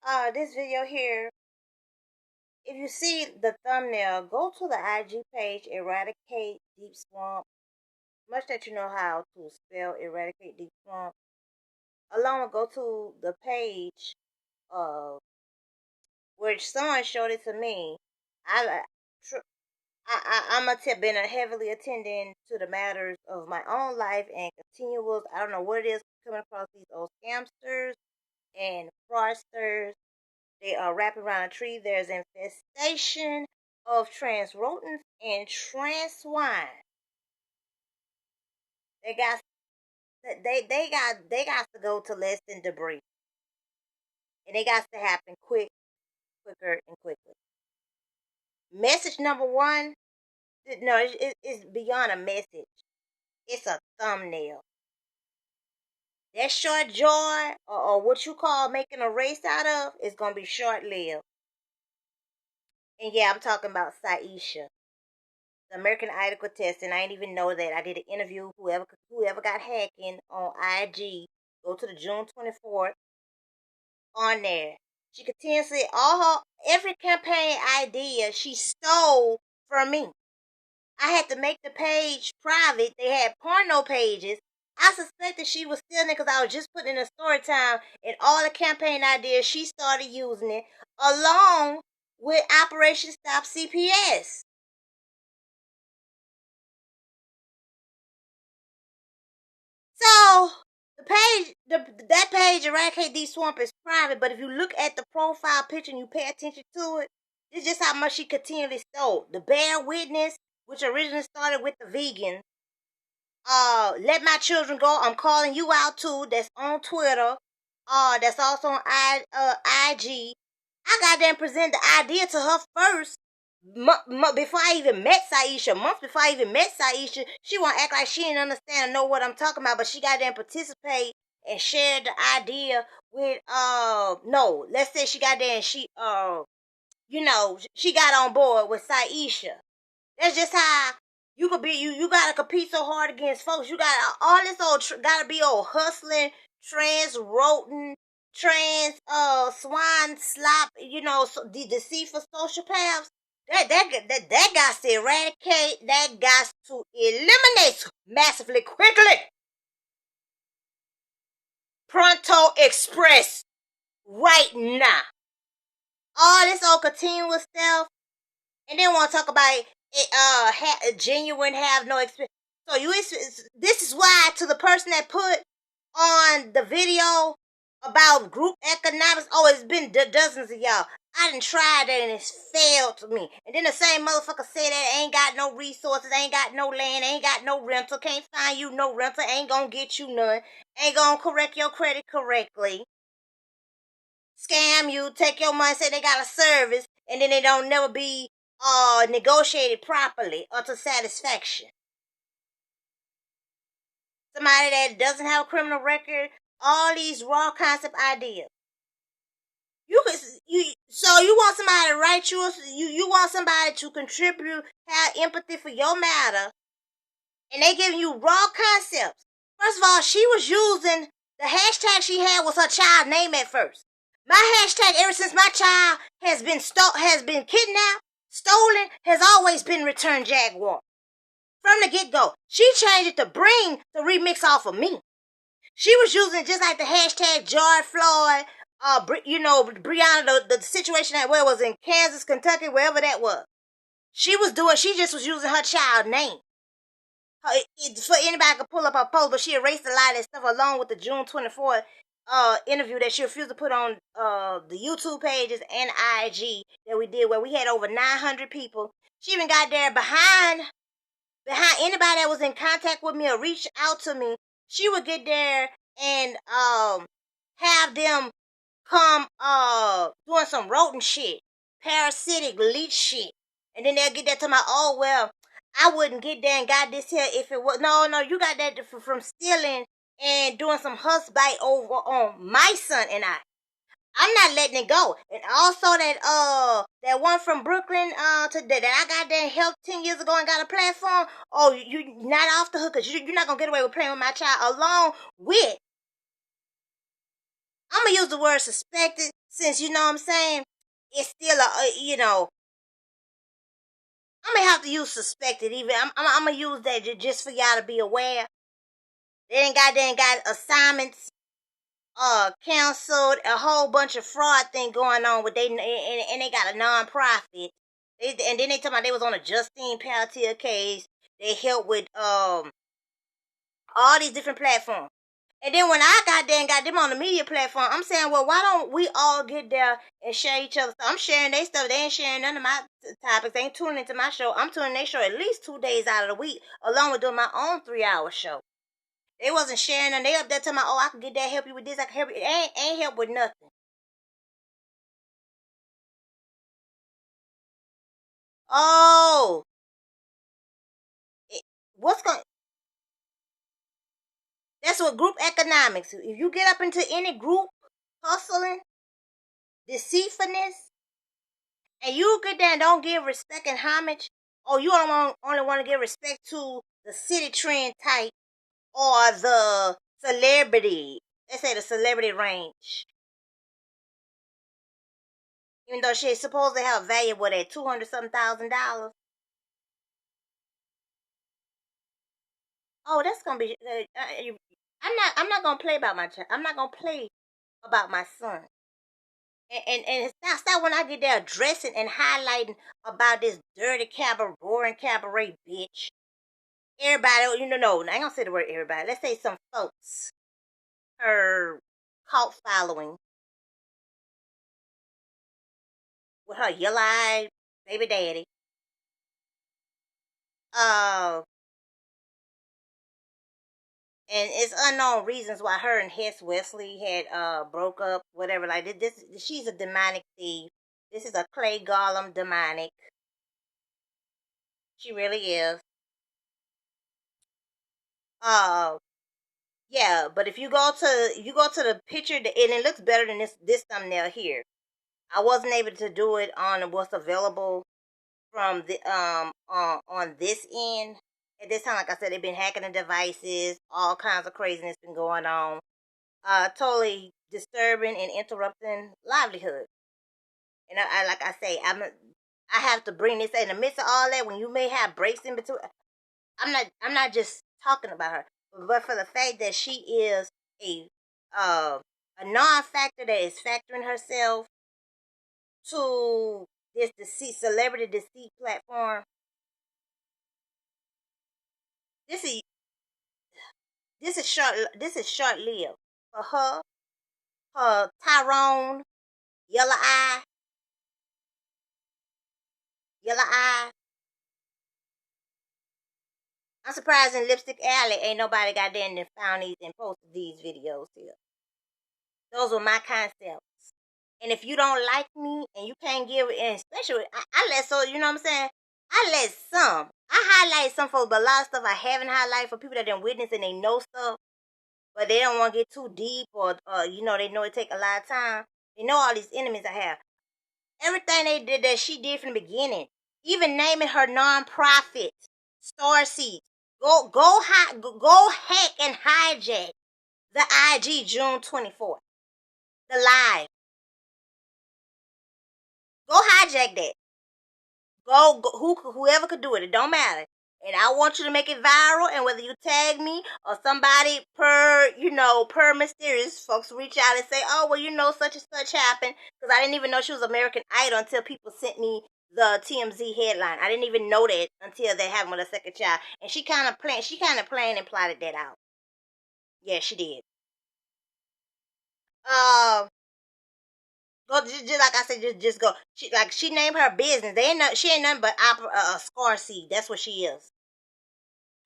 This video here, if you see the thumbnail, go to the IG page, Eradicate Deep Swamp. Much that you know how to spell Eradicate Deep Swamp. Along with go to the page of which someone showed it to me. I'm been heavily attending to the matters of my own life and continuals. I don't know what it is coming across these old scamsters and fraudsters. They are wrapping around a tree. There's infestation of trans rodents and trans swine. They got to go to less than debris, and they got to happen quicker and quicker. Message number one, no, it's beyond a message. It's a thumbnail. That short joy, or what you call making a race out of, is gonna be short-lived. And yeah, I'm talking about Saisha. The American Idol contestant. I didn't even know that. I did an interview. Whoever got hacking on IG, go to the June 24th on there. She continuously every campaign idea she stole from me. I had to make the page private. They had porno pages. I suspected she was stealing it because I was just putting in a story time, and all the campaign ideas she started using it along with Operation Stop CPS. So that page, Eradicate Deep Swamp, is private. But if you look at the profile picture and you pay attention to it, it's just how much she continually stole. The Bear Witness, which originally started with the vegan. Let My Children Go. I'm calling you out too. That's on Twitter. That's also on IG. I goddamn present the idea to her first. Before I even met Saisha, months before I even met Saisha, she won't act like she didn't understand or know what I'm talking about, but she goddamn participate and shared the idea with no, let's say she goddamn she got on board with Saisha. That's just how you could be. You gotta compete so hard against folks. You got all this gotta be old hustling, trans rodent, trans swine slop. The deceitful sociopaths. That got to eradicate. That got to eliminate massively quickly. Pronto express right now. All this old continuous stuff, and then want to talk about it, genuine have no experience. So this is why, to the person that put on the video about group economics, it's been dozens of y'all. I done tried that and it's failed to me. And then the same motherfucker said that ain't got no resources, ain't got no land, ain't got no rental, can't find you no rental, ain't gonna get you none, ain't gonna correct your credit correctly, scam you, take your money, say they got a service, and then they don't never be negotiated properly or to satisfaction. Somebody that doesn't have a criminal record, all these raw concept ideas. So you want somebody to write you want somebody to contribute, have empathy for your matter, and they giving you raw concepts. First of all, she was using the hashtag she had was her child name at first. My hashtag ever since my child has been kidnapped, stolen, has always been Return Jaguar. From the get-go, she changed it to bring the remix off of me. She was using it just like the hashtag George Floyd, Breonna, the situation where it was in Kansas, Kentucky, wherever that was. She just was using her child name. For anybody could pull up her post, but she erased a lot of that stuff along with the June 24th interview that she refused to put on the YouTube pages and IG that we did, where we had over 900 people. She even got there behind anybody that was in contact with me or reached out to me. She would get there and have them come doing some rodent shit, parasitic leech shit, and then they'll get that to my, I wouldn't get there and got this here if it was no, you got that from stealing and doing some husk bite over on my son and I. I'm not letting it go. And also that one from Brooklyn today that I got there and helped 10 years ago and got a platform. You not off the hook, because you're not gonna get away with playing with my child. Along with, I'm gonna use the word suspected since you know what I'm saying, it's still I'm gonna have to use suspected. Even I'm gonna use that just for y'all to be aware. They ain't got assignments canceled, a whole bunch of fraud thing going on with and they got a non-profit. And then they talking about they was on a Justine Pelletier case. They help with all these different platforms. And then when I got them on the media platform, I'm saying, well, why don't we all get there and share each other stuff? I'm sharing their stuff. They ain't sharing none of my topics. They ain't tuning into my show. I'm tuning their show at least 2 days out of the week, along with doing my own 3-hour show. They wasn't sharing none. They up there telling me, oh, I can get that, help you with this, I can help you. Ain't help with nothing. Oh, what's going? That's what group economics. If you get up into any group hustling, deceitfulness, and you get there and don't give respect and homage, or you only want to give respect to the city trend type or the celebrity. Let's say the celebrity range. Even though she's supposed to have value with at $200,000. Oh, that's gonna be. I'm not gonna play about my child. I'm not gonna play about my son. And it's not when I get there addressing and highlighting about this dirty cabaret, boring cabaret bitch. Everybody, no, I ain't gonna say the word everybody. Let's say some folks, her cult following with her yellow-eyed baby daddy. Uh, and it's unknown reasons why her and Hess Wesley had broke up, whatever. Like this, she's a demonic thief. This is a clay golem demonic. She really is. Uh, yeah, but if you go to the picture, and it looks better than this thumbnail here. I wasn't able to do it on what's available from the on this end. At this time, like I said, they've been hacking the devices, all kinds of craziness been going on. Totally disturbing and interrupting livelihood. And I like I say, I have to bring this in the midst of all that. When you may have breaks in between, I'm not just talking about her, but for the fact that she is uh, a non-factor that is factoring herself to this celebrity deceit platform. This is short lived for her. Her Tyrone, yellow eye, yellow eye. I'm surprised in Lipstick Alley ain't nobody got there and found these and posted these videos here. Those were my concepts. And if you don't like me and you can't give it, and especially, I let, so, you know what I'm saying? I let some. I highlight some folks, but a lot of stuff I haven't highlighted for people that didn't witness and they know stuff, but they don't want to get too deep or they know it take a lot of time. They know all these enemies I have. Everything they did that she did from the beginning, even naming her non-profit, Scarseed. Go hack and hijack the IG June 24th. The live. Go hijack that. Whoever could do it. It don't matter. And I want you to make it viral. And whether you tag me or somebody per mysterious folks reach out and say, oh, well, such and such happened. Because I didn't even know she was American Idol until people sent me the TMZ headline. I didn't even know that until they happened with a second child. And she kind of planned and plotted that out. Yeah, she did. Go just like I said, just go. She named her business. She ain't nothing but Scarseed. That's what she is.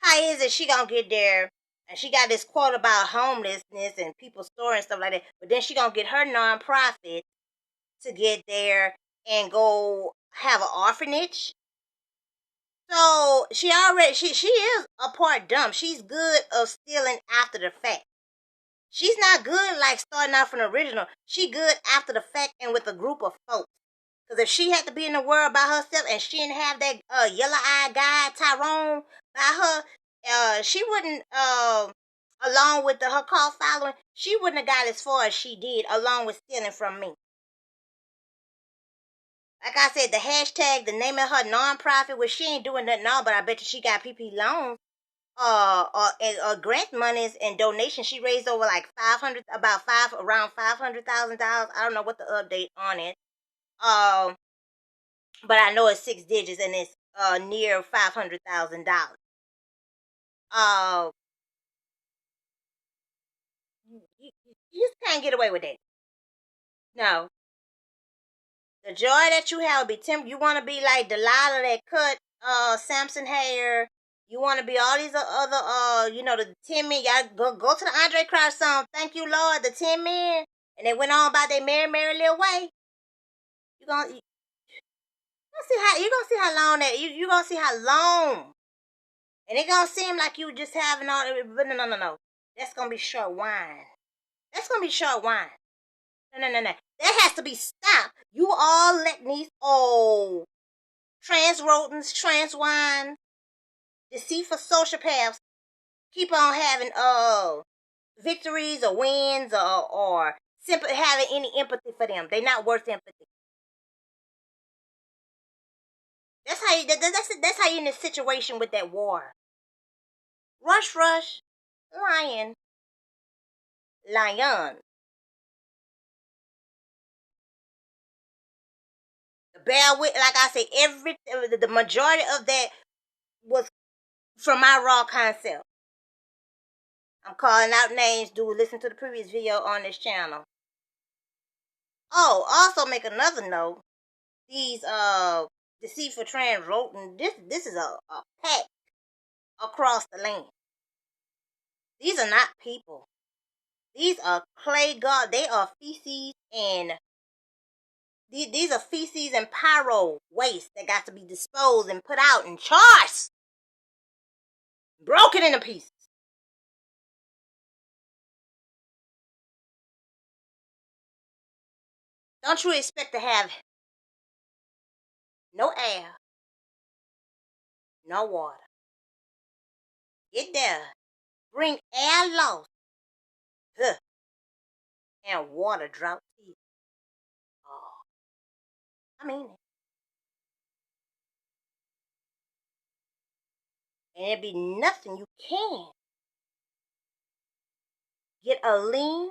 How is it she gonna get there? And she got this quote about homelessness and people storing stuff like that. But then she gonna get her nonprofit to get there and go have an orphanage. So she is a part dumb. She's good of stealing after the fact. She's not good like starting out from the original. She good after the fact and with a group of folks. Because if she had to be in the world by herself and she didn't have that yellow-eyed guy, Tyrone, by her, she wouldn't, along with her call following, she wouldn't have got as far as she did, along with stealing from me. Like I said, the hashtag, the name of her nonprofit, which she ain't doing nothing all, but I bet you she got PP loans, grant monies and donations. She raised over like around $500,000. I don't know what the update on it. But I know it's 6 digits and it's near $500,000. Uh, you just can't get away with that. No. The joy that you have will be you want to be like Delilah that cut Samson hair. You want to be all these other the 10 men. Y'all go to the Andre Crouch song. Thank you, Lord. The 10 men, and they went on by their merry little way. You gonna see how long that you gonna see how long, and it gonna seem like you just having all. But no. That's gonna be short wine. That's gonna be short wine. No. That has to be stopped. You all letting these trans rodents, trans wine, deceitful sociopaths keep on having victories or wins or simply having any empathy for them. They're not worth empathy. That's how that's how you in this situation with that war. Rush, lion. The bear with, like I say, the majority of that was from my raw concept. I'm calling out names. Do listen to the previous video on this channel. Oh, also make another note. These deceitful trans rodent. This is a pack across the land. These are not people. These are clay god. They are feces and these are feces and pyro waste that got to be disposed and put out and charged, broken into pieces. Don't you expect to have no air, no water? Get there. Bring air loss and water drought to you. Oh, I mean it. And it'd be nothing you can get a lien.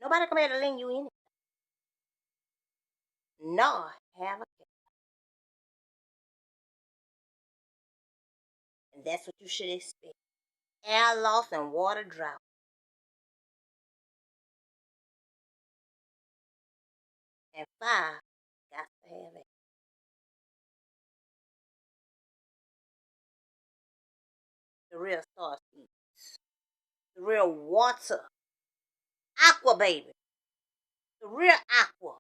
Nobody come here to lien you anything. Nor have a care. And that's what you should expect. Air loss and water drought. And fire got to have it. The real Starseed. The real water. Aqua baby. The real aqua.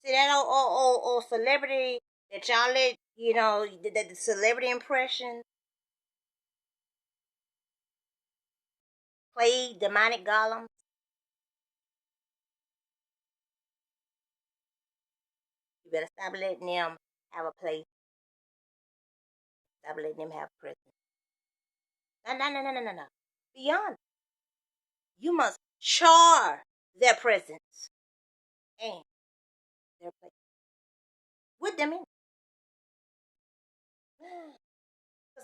See that old celebrity that y'all let, the celebrity impression play demonic golems? You better stop letting them have a place. Stop letting them have a presence. No. Beyond, you must char their presence and their place with them in.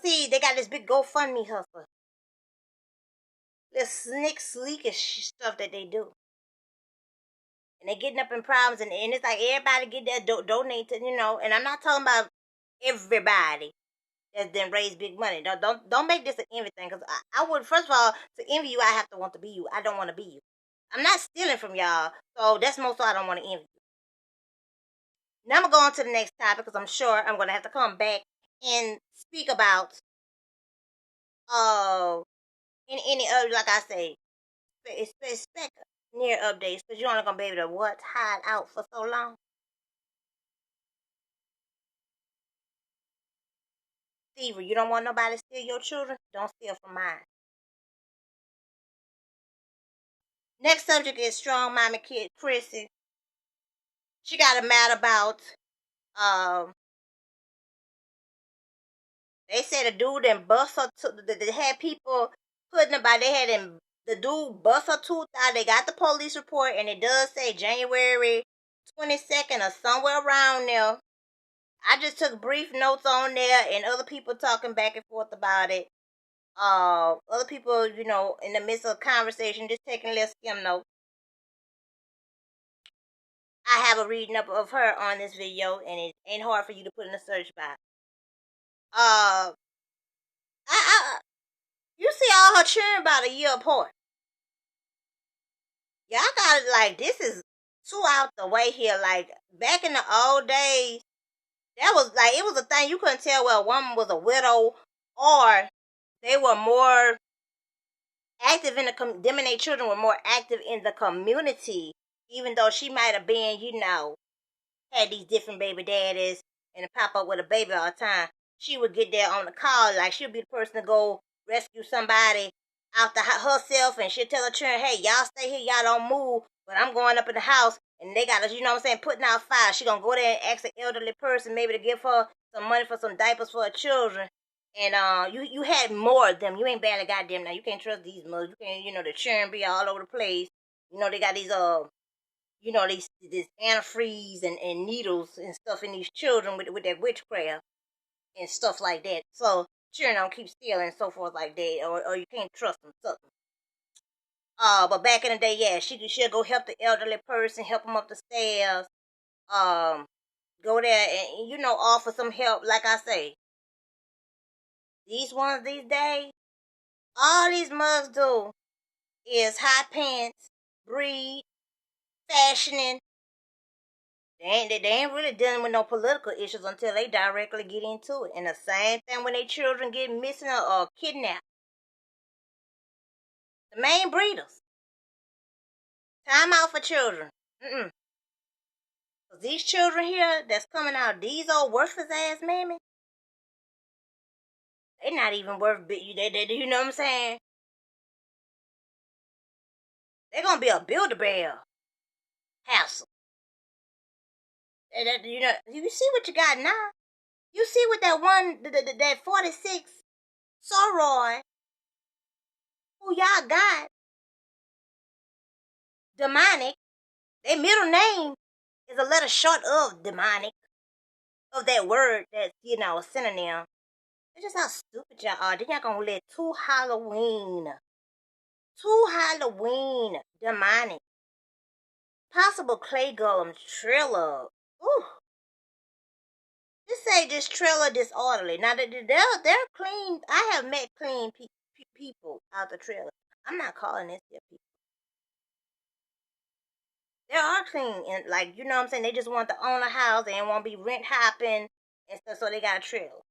See, they got this big GoFundMe hustle. This sleekish stuff that they do. And they getting up in problems, and it's like everybody get that donate to, and I'm not talking about everybody that's then raise big money. Don't make this an envy thing, because I would, first of all, to envy you, I have to want to be you. I don't want to be you. I'm not stealing from y'all, so that's most of all I don't want to envy you. Now I'm going to go on to the next topic, because I'm sure I'm going to have to come back and speak about any other, like I say, expect near updates, because you're only going to be able to hide out for so long. Thievery, you don't want nobody to steal your children? Don't steal from mine. Next subject is StrongMommy Chrissy. She got a matter about, they said a dude and bust her, they had people putting about, they had him the dude bust her tooth out. They got the police report, and it does say January 22nd or somewhere around there. I just took brief notes on there, and other people talking back and forth about it. Other people, in the midst of conversation, just taking little skim notes. I have a reading up of her on this video, and it ain't hard for you to put in the search box. You see all her children about a year apart. Y'all got like, this is too out the way here. Like, back in the old days, that was like, it was a thing. You couldn't tell whether a woman was a widow or they were more active in them and their children were more active in the community, even though she might have been, had these different baby daddies and pop up with a baby all the time. She would get there on the call, like she'll be the person to go rescue somebody out herself, and she'll tell her children, hey, y'all stay here, y'all don't move, but I'm going up in the house, and they got us, putting out fire. She gonna go there and ask an elderly person maybe to give her some money for some diapers for her children. And you had more of them. You ain't barely got them now. You can't trust these mothers. You can't, the children be all over the place. They got these this antifreeze and needles and stuff in these children with that witchcraft and stuff like that. So children don't keep stealing and so forth like that, or you can't trust them something. But back in the day, yeah, she'll go help the elderly person, help them up the stairs. Go there and offer some help. Like I say, these ones these days, all these mugs do is hot pants, breed, fashioning. They ain't really dealing with no political issues until they directly get into it. And the same thing when their children get missing or kidnapped. The main breeders. Time out for children. Cause these children here that's coming out, these old worthless ass mammy, they not even worth you know what I'm saying? They're gonna be a Build-A-Bear hassle. You see what you got now? You see what that one, that 46 Soroy, who y'all got, demonic. Their middle name is a letter short of demonic, of that word that's, a synonym. It's just how stupid y'all are. Then y'all gonna let two Halloween, demonic, possible clay golem Triller. Ooh. Just say this Triller disorderly. Now, they're clean. I have met clean people out the trailer. I'm not calling this their people. They are clean, and like, you know what I'm saying, they just want to own a house. They don't want to be rent hopping and stuff, so they got a trailer.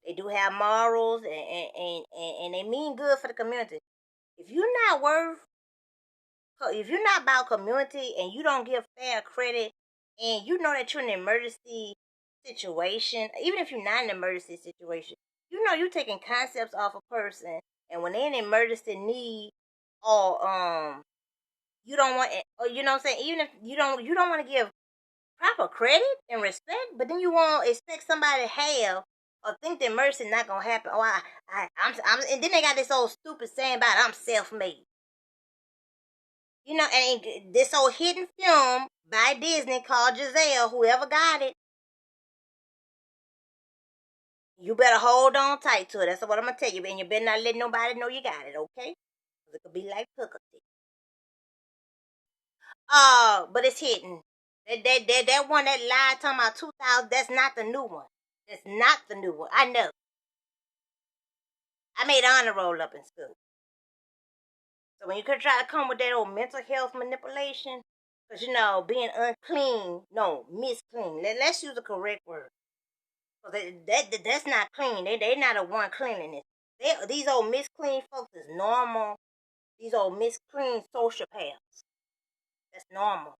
They do have morals, and they mean good for the community. If you're not about community and you don't give fair credit, and you know that you're in an emergency situation, even if you're not in an emergency situation, you're taking concepts off a person, and when they're in emergency need, or you don't want, or you know what I'm saying, even if you don't want to give proper credit and respect, but then you won't expect somebody to have or think that mercy not gonna happen. Oh, I'm, and then they got this old stupid saying about I'm self-made. And this old hidden film by Disney called Giselle, whoever got it, you better hold on tight to it. That's what I'm gonna tell you. And you better not let nobody know you got it, okay? Because it could be like cookie. But it's hidden. That one that lied talking about 2000, that's not the new one. That's not the new one. I know. I made honor roll up in school. So when you could try to come with that old mental health manipulation, because, being unclean, no, misclean. Let's use the correct word. That's not clean. They not a one cleanliness. These old misclean folks is normal. These old misclean sociopaths. That's normal.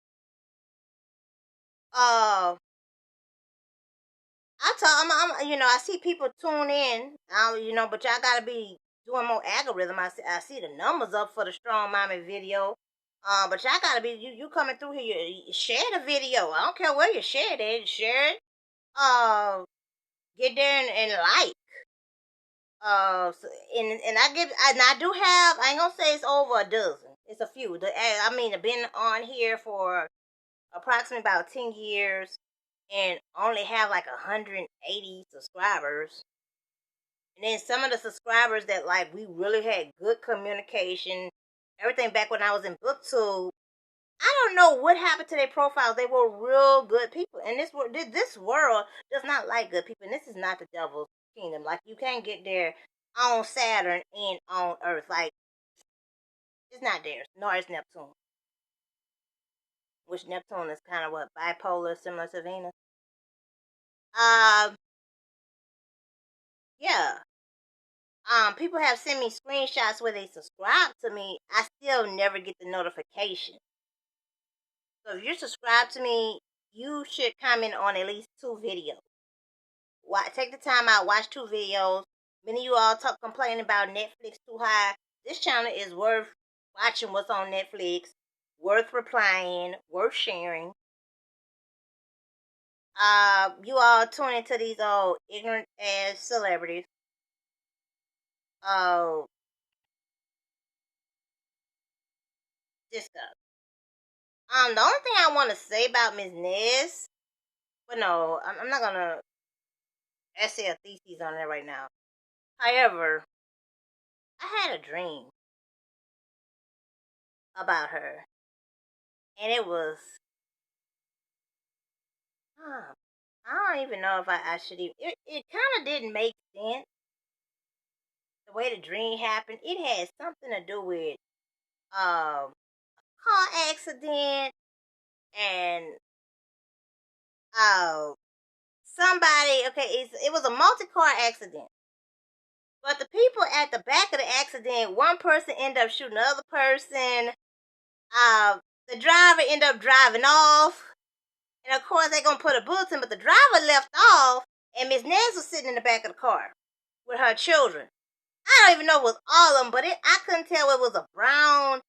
I see people tune in, but y'all gotta be doing more algorithm. I see the numbers up for the Strong Mommy video. But y'all gotta be, you coming through here, you share the video. I don't care where you share it, share it. Get there and like. And I do have. I ain't gonna say it's over a dozen. It's a few. I've been on here for approximately about 10 years, and only have like 180 subscribers. And then some of the subscribers that like we really had good communication, everything back when I was in BookTube. I don't know what happened to their profiles. They were real good people, and this world does not like good people. And this is not the devil's kingdom. Like you can't get there on Saturn and on Earth. Like it's not theirs. Nor is Neptune, which Neptune is kind of what bipolar, similar to Venus. Um, yeah. People have sent me screenshots where they subscribe to me. I still never get the notification. So if you're subscribed to me, you should comment on at least 2 videos. Take the time out, watch 2 videos. Many of you all complaining about Netflix too high. This channel is worth watching what's on Netflix, worth replying, worth sharing. You all tune into these old ignorant ass celebrities. This stuff. The only thing I want to say about MsNaz, but no, I'm not gonna essay a thesis on that right now. However, I had a dream about her, and it was, I don't even know if I should even. It kind of didn't make sense the way the dream happened. It had something to do with car accident and somebody. Okay, it was a multi-car accident. But the people at the back of the accident, one person ended up shooting the other person. The driver ended up driving off. And of course, they're going to put a bulletin, but the driver left off. And MsNaz was sitting in the back of the car with her children. I don't even know if it was all of them, but I couldn't tell if it was a brown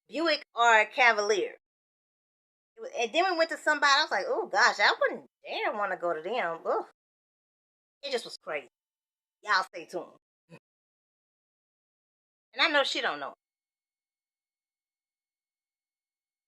Buick or a Cavalier. And then we went to somebody. I was like, oh gosh, I wouldn't dare want to go to them. Ugh. It just was crazy. Y'all stay tuned. And I know she don't know.